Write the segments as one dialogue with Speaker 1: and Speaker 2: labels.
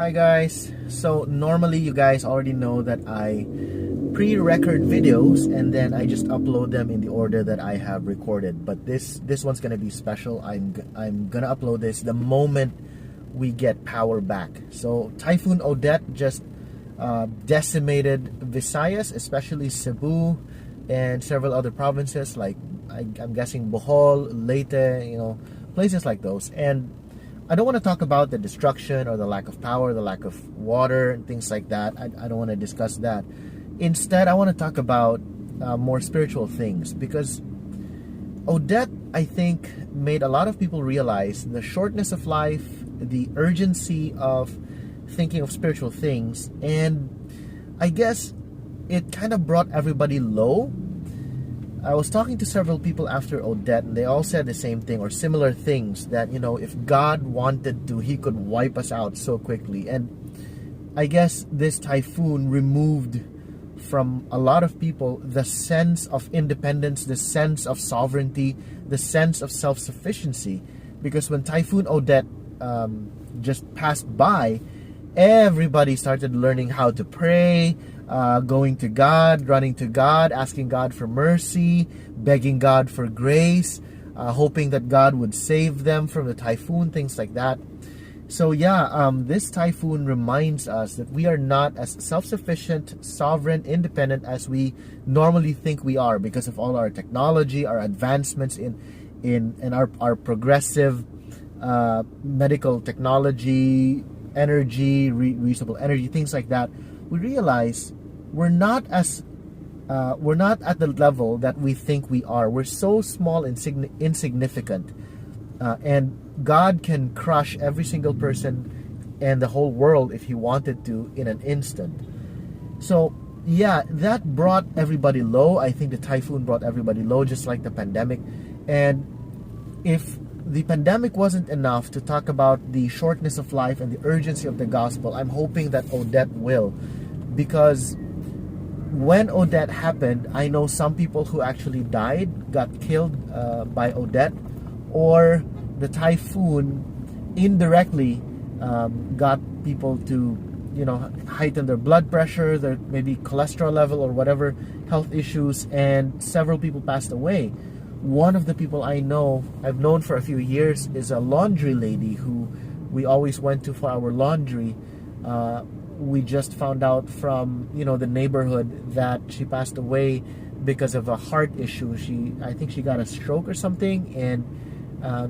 Speaker 1: Hi guys. So normally you guys already know that I pre-record videos and then I just upload them in the order that I have recorded. But this one's gonna be special. I'm gonna upload this the moment we get power back. So Typhoon Odette just decimated Visayas, especially Cebu and several other provinces like I'm guessing Bohol, Leyte, places like those. And I don't want to talk about the destruction or the lack of power, the lack of water and things like that. I don't want to discuss that. Instead, I want to talk about more spiritual things, because Odette, I think, made a lot of people realize the shortness of life, the urgency of thinking of spiritual things, and I guess it kind of brought everybody low. I was talking to several people after Odette, and they all said the same thing or similar things, that if God wanted to, he could wipe us out so quickly. And I guess this typhoon removed from a lot of people the sense of independence, the sense of sovereignty, the sense of self-sufficiency. Because when Typhoon Odette just passed by, everybody started learning how to pray, going to God, running to God, asking God for mercy, begging God for grace, hoping that God would save them from the typhoon, things like that. So this typhoon reminds us that we are not as self-sufficient, sovereign, independent as we normally think we are, because of all our technology, our advancements in our progressive medical technology, energy, reusable energy, things like that. We realize we're not at the level that we think we are. We're so small and insignificant, and God can crush every single person and the whole world if he wanted to in an instant. So that brought everybody low. I think the typhoon brought everybody low, just like the pandemic. And if the pandemic wasn't enough to talk about the shortness of life and the urgency of the gospel, I'm hoping that Odette will. Because when Odette happened, I know some people who actually died, got killed by Odette, or the typhoon indirectly got people to heighten their blood pressure, their maybe cholesterol level or whatever health issues, and several people passed away. One of the people I've known for a few years, is a laundry lady who we always went to for our laundry. We just found out from the neighborhood that she passed away because of a heart issue. I think she got a stroke or something, and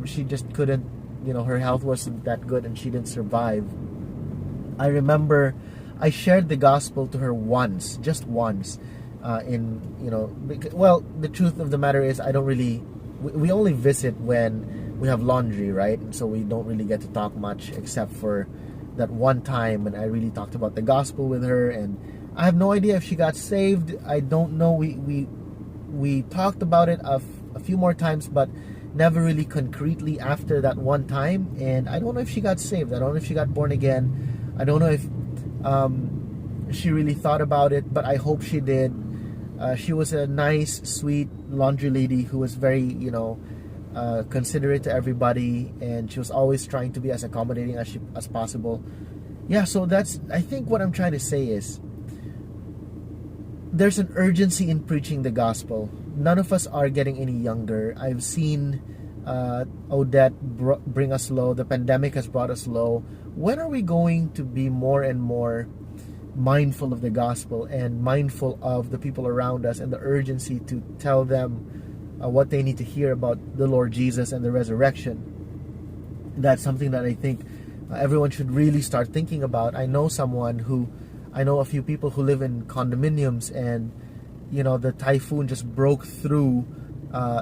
Speaker 1: she just couldn't, her health wasn't that good and she didn't survive. I remember I shared the gospel to her just once. The truth of the matter is we only visit when we have laundry, right? And so we don't really get to talk much, except for that one time when I really talked about the gospel with her. And I have no idea if she got saved. I don't know. We talked about it a few more times, but never really concretely after that one time. And I don't know if she got saved. I don't know if she got born again. I don't know if she really thought about it, but I hope she did. She was a nice, sweet laundry lady who was very, considerate to everybody, and she was always trying to be as accommodating as possible. So I think what I'm trying to say is there's an urgency in preaching the gospel. None of us are getting any younger. I've seen Odette bring us low. The pandemic has brought us low. When are we going to be more and more mindful of the gospel and mindful of the people around us, and the urgency to tell them what they need to hear about the Lord Jesus and the resurrection? That's something that I think everyone should really start thinking about. I know a few people who live in condominiums, and the typhoon just broke through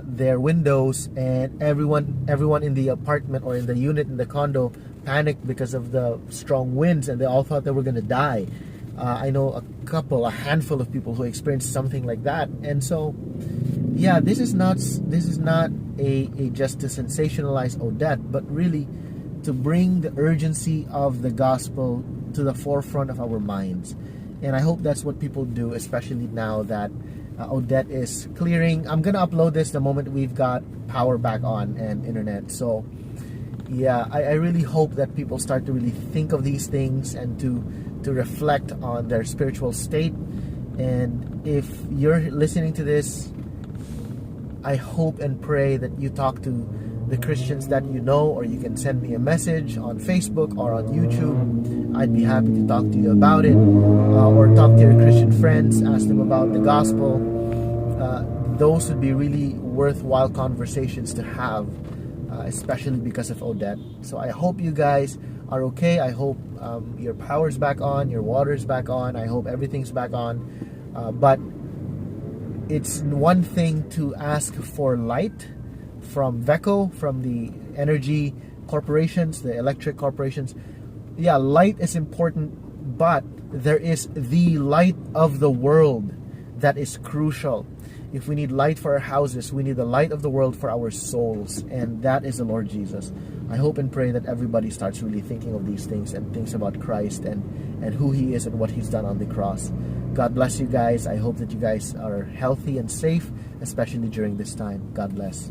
Speaker 1: their windows, and everyone in the apartment or in the unit in the condo panicked because of the strong winds, and they all thought they were going to die. I know a handful of people who experienced something like that. And so this is not a just to sensationalize Odette, but really to bring the urgency of the gospel to the forefront of our minds. And I hope that's what people do, especially now that Odette is clearing. I'm gonna upload this the moment we've got power back on and internet. So yeah, I really hope that people start to really think of these things and to reflect on their spiritual state. And if you're listening to this, I hope and pray that you talk to the Christians that you know, or you can send me a message on Facebook or on YouTube. I'd be happy to talk to you about it, or talk to your Christian friends, ask them about the gospel. Those would be really worthwhile conversations to have, especially because of Odette. So I hope you guys are okay. I hope your power's back on, your water's back on. I hope everything's back on. But it's one thing to ask for light from VECO, from the energy corporations, the electric corporations. Yeah, light is important, but there is the light of the world that is crucial. If we need light for our houses, we need the light of the world for our souls, and that is the Lord Jesus. I hope and pray that everybody starts really thinking of these things and thinks about Christ and who He is and what He's done on the cross. God bless you guys. I hope that you guys are healthy and safe, especially during this time. God bless.